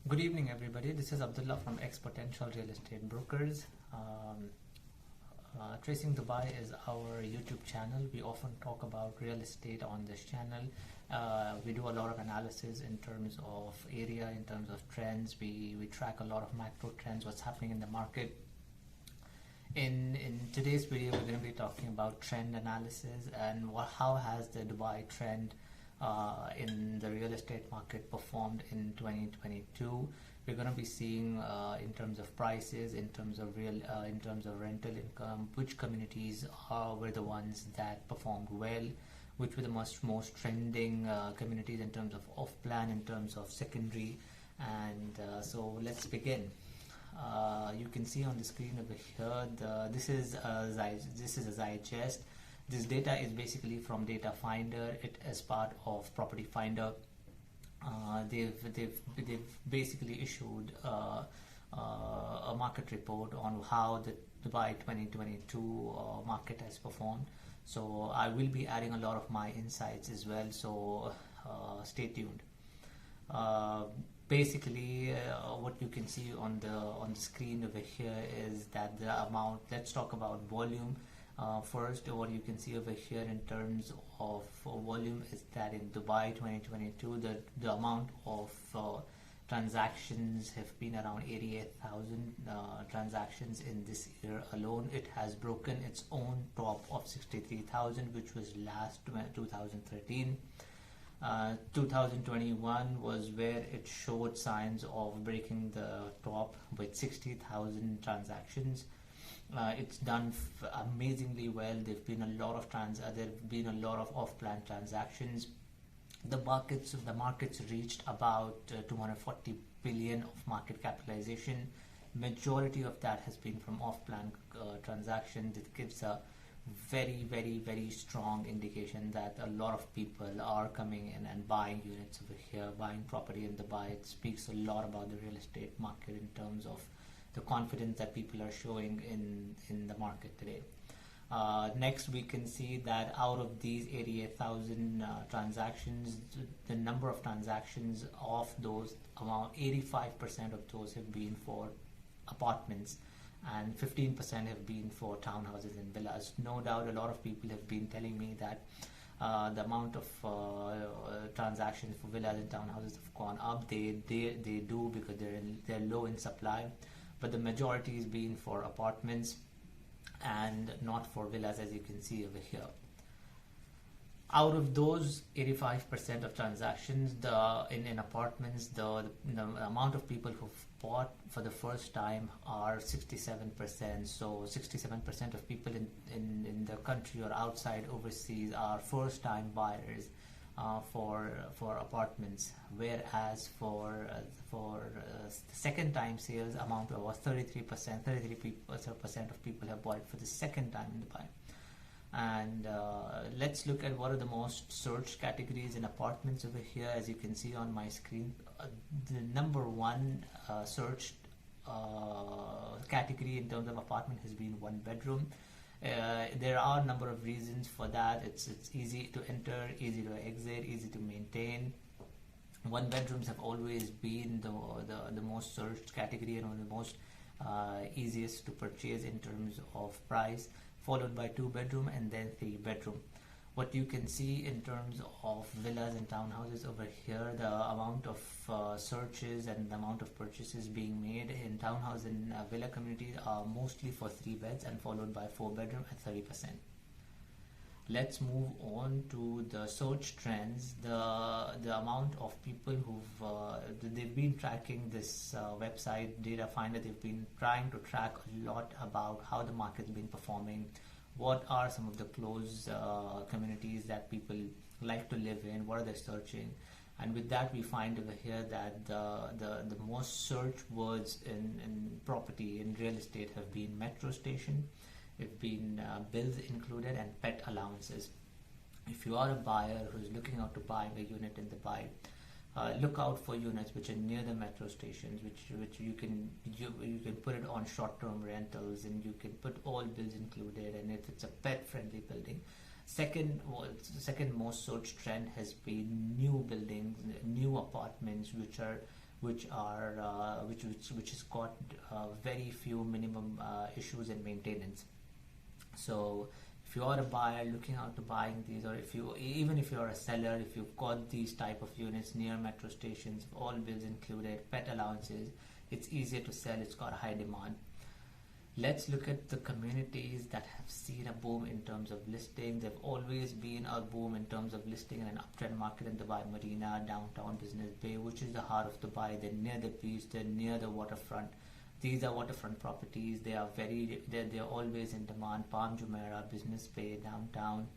Good evening, everybody. This is Abdullah from X Potential Real Estate Brokers. Tracing Dubai is our YouTube channel. We often talk about real estate on this channel. We do a lot of analysis in terms of area, in terms of trends. We track a lot of macro trends, what's happening in the market. In today's video, we're going to be talking about trend analysis and how has the Dubai trend in the real estate market performed in 2022. We're going to be seeing in terms of prices, in terms of rental income, which communities were the ones that performed well, which were the most trending communities in terms of off-plan, in terms of secondary, and so let's begin. You can see on the screen over here, this is a digest. This data is basically from Data Finder. It is part of Property Finder. They've basically issued a market report on how the Dubai 2022 market has performed. So I will be adding a lot of my insights as well. So stay tuned. Basically, what you can see on the screen over here is that the amount. Let's talk about volume. First, what you can see over here in terms of volume is that in Dubai 2022, the amount of transactions have been around 88,000 transactions in this year alone. It has broken its own top of 63,000, which was last 2013. 2021 was where it showed signs of breaking the top with 60,000 transactions. It's done amazingly well. There've been a lot of off-plan transactions. The markets reached about 240 billion of market capitalization. Majority of that has been from off-plan transactions. It gives a very strong indication that a lot of people are coming in and buying units over here, buying property in Dubai. It speaks a lot about the real estate market in terms of the confidence that people are showing in the market today. Next, we can see that out of these 88,000 transactions, the number of transactions of those, around 85% of those have been for apartments and 15% have been for townhouses and villas. No doubt a lot of people have been telling me that the amount of transactions for villas and townhouses have gone up. They do because they're low in supply. But the majority is being for apartments and not for villas, as you can see over here. Out of those 85% of transactions, in apartments, the amount of people who've bought for the first time are 67%. So 67% of people in the country or outside overseas are first-time buyers for apartments, whereas for second-time sales amount to about 33% of people have bought it for the second time in Dubai. And let's look at what are the most searched categories in apartments over here. As you can see on my screen, the number one searched category in terms of apartment has been one bedroom. There are a number of reasons for that. It's easy to enter, easy to exit, easy to maintain. One bedrooms have always been the most searched category and one of the most easiest to purchase in terms of price, followed by 2-bedroom and then 3-bedroom. What you can see in terms of villas and townhouses over here, the amount of searches and the amount of purchases being made in townhouse and villa communities are mostly for 3 beds and followed by 4-bedroom at 30%. Let's move on to the search trends. The amount of people they've been tracking this website Data Finder. They've been trying to track a lot about how the market's been performing. What are some of the close communities that people like to live in? What are they searching? And with that, we find over here that the most searched words in property, in real estate, have been metro station, have been bills included, and pet allowances. If you are a buyer who's looking out to buying a unit in Dubai, look out for units which are near the metro stations, which you can put it on short-term rentals, and you can put all bills included, and if it's a pet-friendly building. Second most searched trend has been new buildings, new apartments which are which are which has got very few minimum issues in maintenance. So if you are a buyer looking out to buying these, or even if you're a seller, if you've got these type of units near metro stations, all bills included, pet allowances, it's easier to sell, it's got high demand. Let's look at the communities that have seen a boom in terms of listing. There've always been a boom in terms of listing in an uptrend market in Dubai Marina, downtown Business Bay, which is the heart of Dubai. They're near the beach, they're near the waterfront. These are waterfront properties. They're always in demand. Palm Jumeirah, Business Bay, downtown.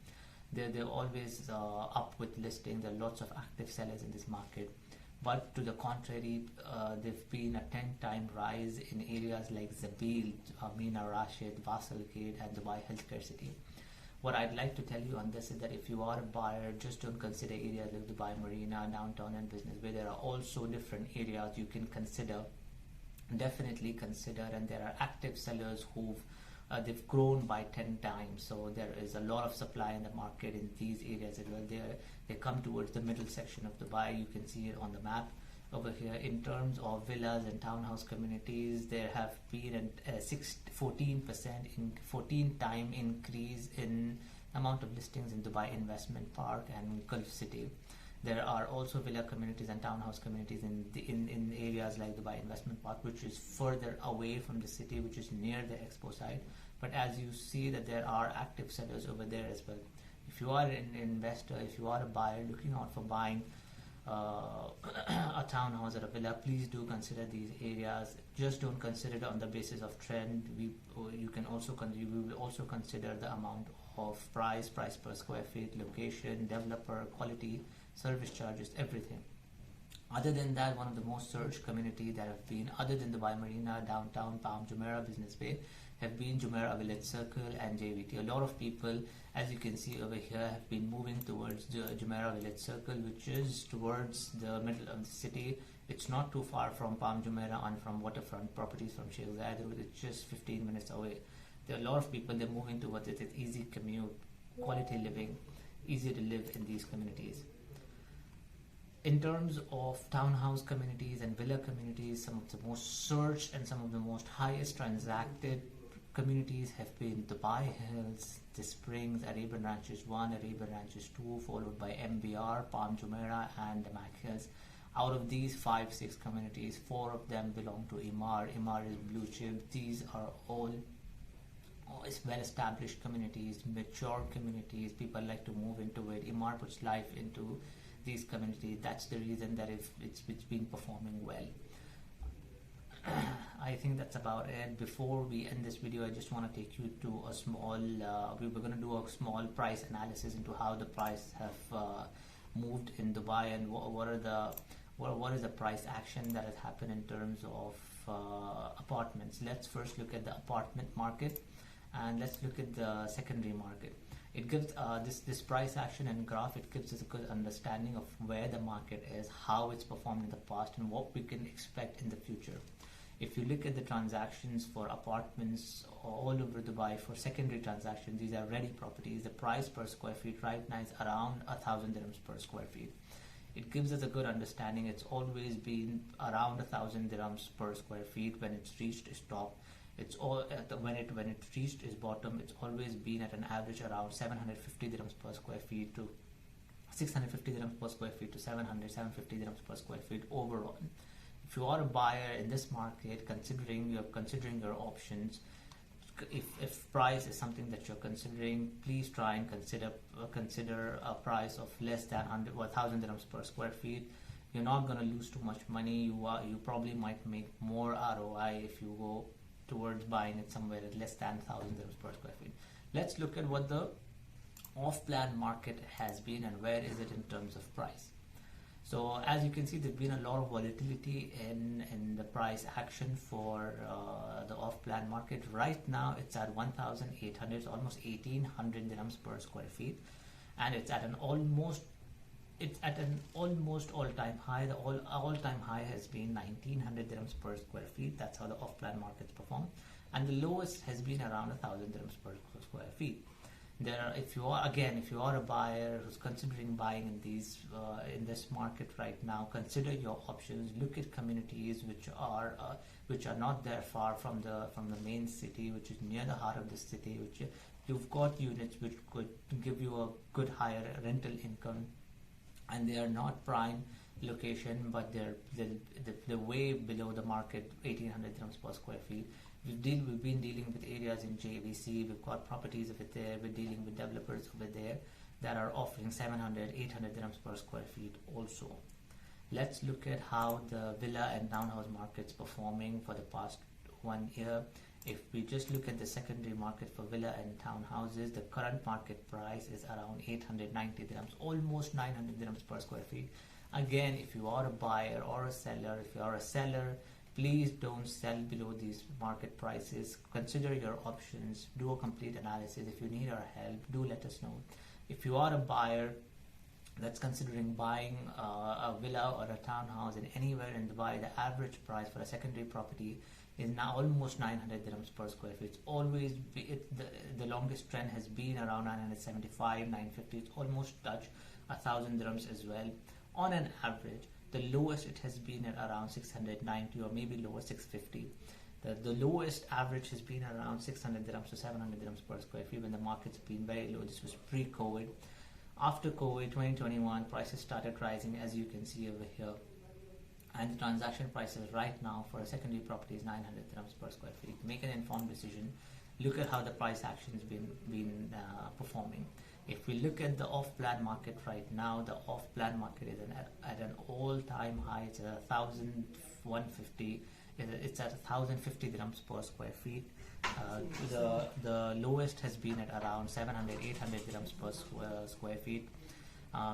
They're always up with listing. There are lots of active sellers in this market. But to the contrary, there've been a 10-time rise in areas like Zabil, Mina Rashid, Basel Gate, and Dubai Healthcare City. What I'd like to tell you on this is that if you are a buyer, just don't consider areas like Dubai Marina, downtown, and Business Bay. There are also different areas you can consider. Definitely consider, and there are active sellers who've they've grown by 10 times, so there is a lot of supply in the market in these areas as well. They come towards the middle section of Dubai. You can see it on the map over here. In terms of villas and townhouse communities, there have been a 14-time increase in amount of listings in Dubai Investment Park and Gulf City. There are also villa communities and townhouse communities in areas like Dubai Investment Park, which is further away from the city, which is near the expo site. But as you see that there are active sellers over there as well. If you are an investor, if you are a buyer looking out for buying a townhouse or a villa, please do consider these areas. Just don't consider it on the basis of trend. You will also consider the amount of price per square feet, location, developer, quality, service charges, everything. Other than that, one of the most searched community that have been, other than Dubai Marina, downtown, Palm Jumeirah, Business Bay, have been Jumeirah Village Circle and JVT. A lot of people, as you can see over here, have been moving towards the Jumeirah Village Circle, which is towards the middle of the city. It's not too far from Palm Jumeirah and from waterfront properties from Sheikh Zayed. It's just 15 minutes away. There are a lot of people, they're moving towards it. It's easy commute, quality living, easy to live in these communities. In terms of townhouse communities and villa communities, some of the most searched and some of the most highest transacted communities have been Dubai Hills, The Springs, Arabian Ranches 1, Arabian Ranches 2, followed by MBR, Palm Jumeirah, and the Mac Hills. Out of these 5-6 communities, 4 of them belong to Emaar. Emaar is blue chip. These are all well-established communities, mature communities. People like to move into it. Emaar puts life into these communities. That's the reason that it's been performing well. I think that's about it. Before we end this video, I just want to take you to a small we were going to do a small price analysis into how the price have moved in Dubai, and what is the price action that has happened in terms of apartments. Let's first look at the apartment market, and let's look at the secondary market. It gives this price action and graph, it gives us a good understanding of where the market is, how it's performed in the past, and what we can expect in the future. If you look at the transactions for apartments all over Dubai, for secondary transactions, these are ready properties. The price per square feet right now is around 1,000 dirhams per square feet. It gives us a good understanding. It's always been around 1,000 dirhams per square feet when it's reached its top. It's all when it reached its bottom, it's always been at an average around 750 dirhams per square feet to 650 dirhams per square feet to 750 dirhams per square feet overall. If you are a buyer in this market, considering your options, if price is something that you're considering, please try and consider a price of less than 1,000 dirhams per square feet. You're not going to lose too much money. You probably might make more ROI if you go towards buying it somewhere at less than 1,000 dirhams per square feet. Let's look at what the off-plan market has been and where is it in terms of price. So as you can see, there's been a lot of volatility in the price action for the off-plan market. Right now it's at 1,800, it's almost 1,800 dirhams per square feet, and it's at an almost all-time high. The all-time high has been 1,900 dirhams per square feet. That's how the off-plan markets perform, and the lowest has been around 1,000 dirhams per square feet. If you are a buyer who's considering buying in this market right now, consider your options. Look at communities which are not that far from the main city, which is near the heart of the city, which you've got units which could give you a good higher rental income, and they are not prime location, but they're way below the market, 1800 dirhams per square feet. We've been dealing with areas in JVC. We've got properties over there. We're dealing with developers over there that are offering 700, 800 dirhams per square feet also. Let's look at how the villa and townhouse market's performing for the past 1 year. If we just look at the secondary market for villa and townhouses, the current market price is around 890 dirhams, almost 900 dirhams per square feet. Again, if you are a buyer or a seller, if you are a seller, please don't sell below these market prices. Consider your options. Do a complete analysis. If you need our help, do let us know. If you are a buyer that's considering buying a villa or a townhouse in anywhere in Dubai, the average price for a secondary property is now almost 900 dirhams per square feet. The longest trend has been around 975, 950. It's almost touched 1,000 dirhams as well on an average. The lowest it has been at around 690 or maybe lower 650. The lowest average has been around 600 dirhams to 700 dirhams per square feet when the market's been very low. This was pre-COVID. After COVID, 2021, prices started rising, as you can see over here. And the transaction prices right now for a secondary property is 900 dirhams per square feet. Make an informed decision. Look at how the price action has been performing. If we look at the off-plan market right now, the off-plan market is at an all-time high. It's at 1,150. It's at 1,050 dirhams per square feet. The lowest has been at around 700, 800 dirhams per square feet.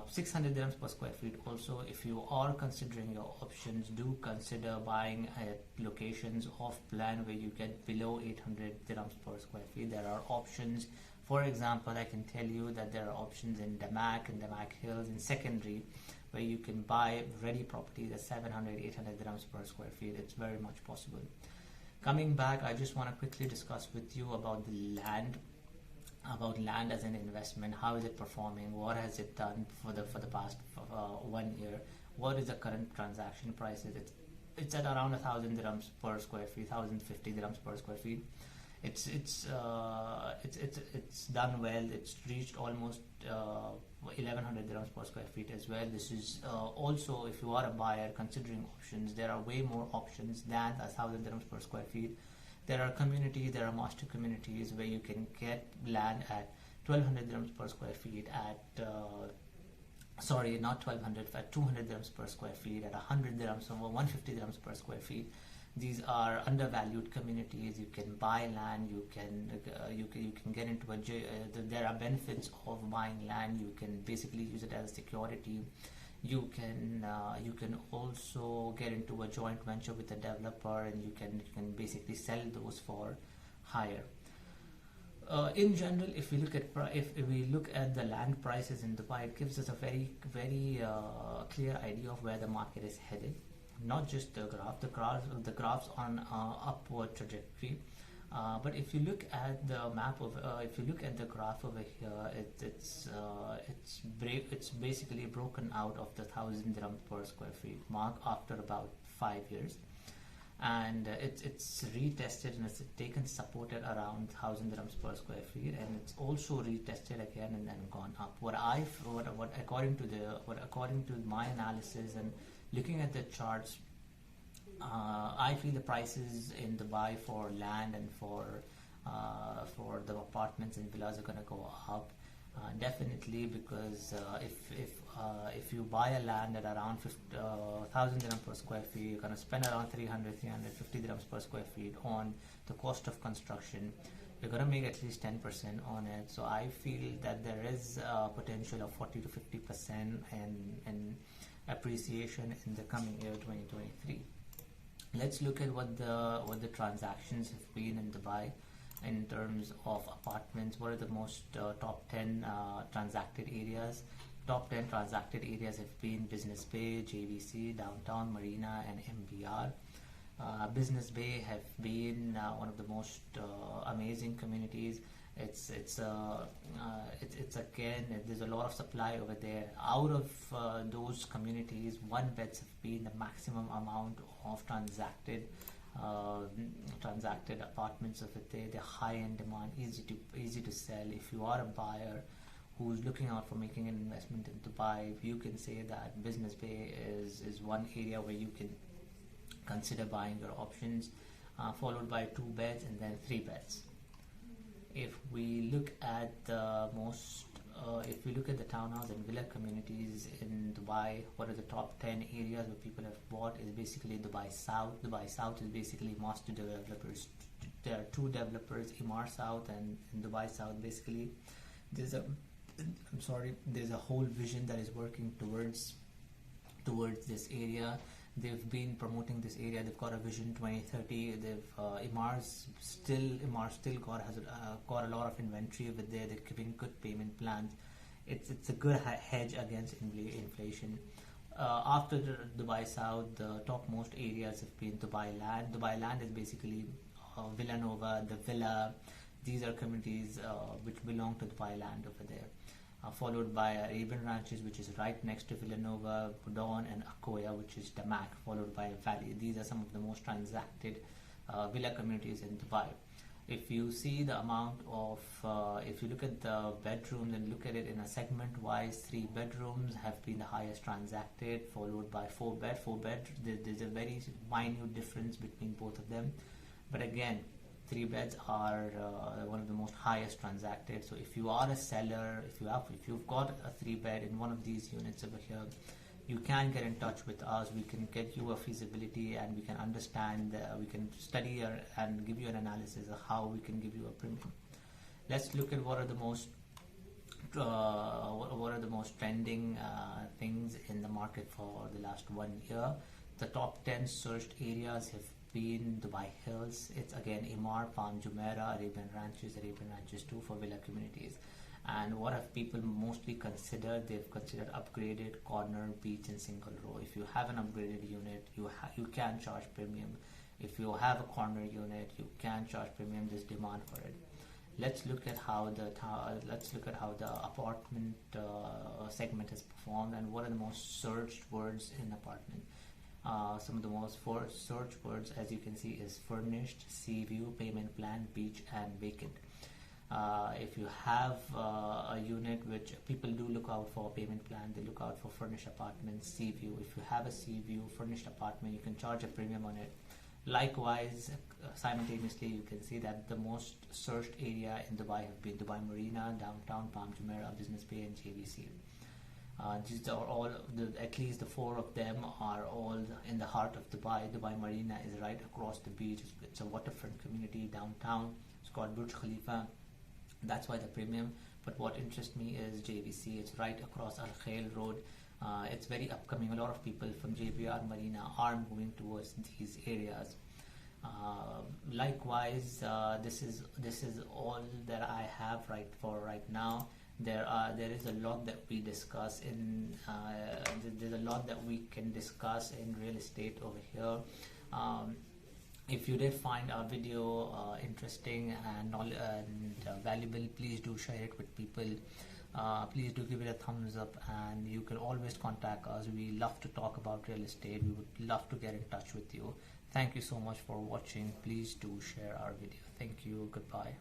600 dirhams per square feet also. If you are considering your options, do consider buying at locations off plan where you get below 800 dirhams per square feet. There are options. For example, I can tell you that there are options in Damak and Damak Hills in secondary where you can buy ready properties at 700, 800 dirhams per square feet. It's very much possible. Coming back, I just want to quickly discuss with you about the land. About land as an investment. How is it performing? What has it done for the past 1 year? What is the current transaction prices? It's at around 1,000 dirhams per square feet, 1,050 dirhams per square feet. It's done well. It's reached almost 1,100 dirhams per square feet as well. This is also, if you are a buyer considering options, there are way more options than 1,000 dirhams per square feet. There are communities, there are master communities where you can get land at 1,200 dirhams per square feet at, sorry, not 1,200, at 200 dirhams per square feet, at 100 dirhams or 150 dirhams per square feet. These are undervalued communities. You can buy land. You can get into there are benefits of buying land. You can basically use it as security. You can also get into a joint venture with a developer, and you can basically sell those for higher. In general, if we look at the land prices in Dubai, it gives us a very clear idea of where the market is headed. Not just the graphs on upward trajectory. But if you look at the graph over here, it's basically broken out of the 1,000 dirham per square feet mark after about 5 years, and it's retested and it's taken support at around 1,000 dirhams per square feet, and it's also retested again and then gone up. What according to my analysis and looking at the charts, I feel the prices in Dubai for land and for the apartments and villas are going to go up, definitely, because if you buy a land at around 1,000 dirhams per square feet, you're going to spend around 350 dirhams per square feet on the cost of construction. You're going to make at least 10% on it. So I feel that there is potential of 40 to 50% in appreciation in the coming year 2023. Let's look at what the transactions have been in Dubai in terms of apartments. What are the most top 10 transacted areas? Top 10 transacted areas have been Business Bay, JVC, Downtown, Marina, and MBR. Business Bay have been one of the most amazing communities. It's again, there's a lot of supply over there. Out of those communities, one beds have been the maximum amount of uh, transacted apartments over there. They're high in demand, easy to sell. If you are a buyer who's looking out for making an investment in Dubai, you can say that Business Bay is one area where you can consider buying your options, followed by 2 beds and then 3 beds. If we look at if we look at the townhouse and villa communities in Dubai, what are the top 10 areas where people have bought is basically Dubai South. Dubai South is basically master developers. There are two developers, Emar South and in Dubai South. Basically, there's a there's a whole vision that is working towards this area. They've been promoting this area. They've got a vision 2030. Emar still got a lot of inventory over there. They're giving good payment plans. It's a good hedge against inflation. After the Dubai South, the topmost areas have been Dubai Land. Dubai Land is basically Villanova, the Villa. These are communities which belong to Dubai Land over there. Followed by Arabian Ranches, which is right next to Villanova, Budon, and Akoya, which is Damak, followed by Valley. These are some of the most transacted villa communities in Dubai. If you see the amount of, if you look at the bedrooms and look at it in a segment-wise, 3 bedrooms have been the highest transacted, followed by 4 bed. 4 bed, there's a very minute difference between both of them. But again, 3 beds are one of the most highest transacted. So if you are a seller, if you've got a 3 bed in one of these units over here, you can get in touch with us. We can get you a feasibility and we can understand, we can study and give you an analysis of how we can give you a premium. Let's look at what are the most trending things in the market for the last 1 year. The top 10 searched areas have been Dubai Hills. It's again Emaar, Palm Jumeirah, Arabian Ranches 2 for villa communities. And what have people mostly considered? They've considered upgraded, corner, beach, and single row. If you have an upgraded unit, you can charge premium. If you have a corner unit, you can charge premium. There's demand for it. Let's look at how the apartment segment has performed and what are the most searched words in apartment. Some of the most search words, as you can see, is furnished, sea view, payment plan, beach, and vacant. If you have a unit, which people do look out for payment plan, they look out for furnished apartment, sea view. If you have a sea view furnished apartment, you can charge a premium on it. Likewise, simultaneously, you can see that the most searched area in Dubai have been Dubai Marina, downtown, Palm Jumeirah, Business Bay, and JVC. These are all, at least the 4 of them are all in the heart of Dubai. Dubai Marina is right across the beach. It's a waterfront community downtown. It's called Burj Khalifa. That's why the premium. But what interests me is JVC. It's right across Al Khail Road. It's very upcoming. A lot of people from JBR Marina are moving towards these areas. Likewise, this is all that I have right now. There is a lot that we discuss in there's a lot that we can discuss in real estate over here. If you did find our video interesting and valuable, please do share it with people. Please do give it a thumbs up, and you can always contact us. We love to talk about real estate. We would love to get in touch with you. Thank you so much for watching. Please do share our video. Thank you. Goodbye.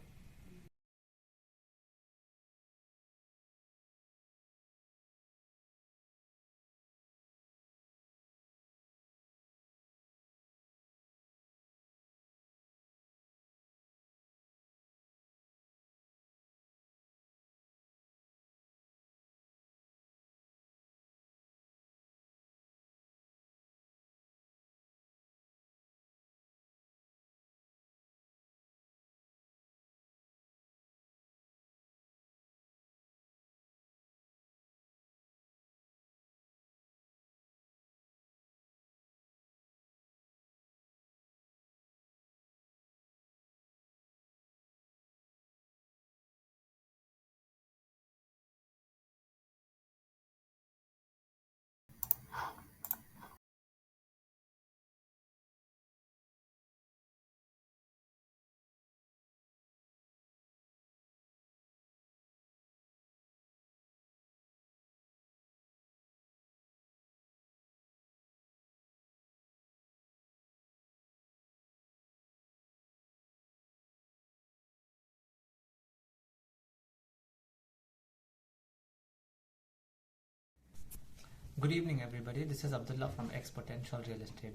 Good evening, everybody. This is Abdullah from X Potential Real Estate.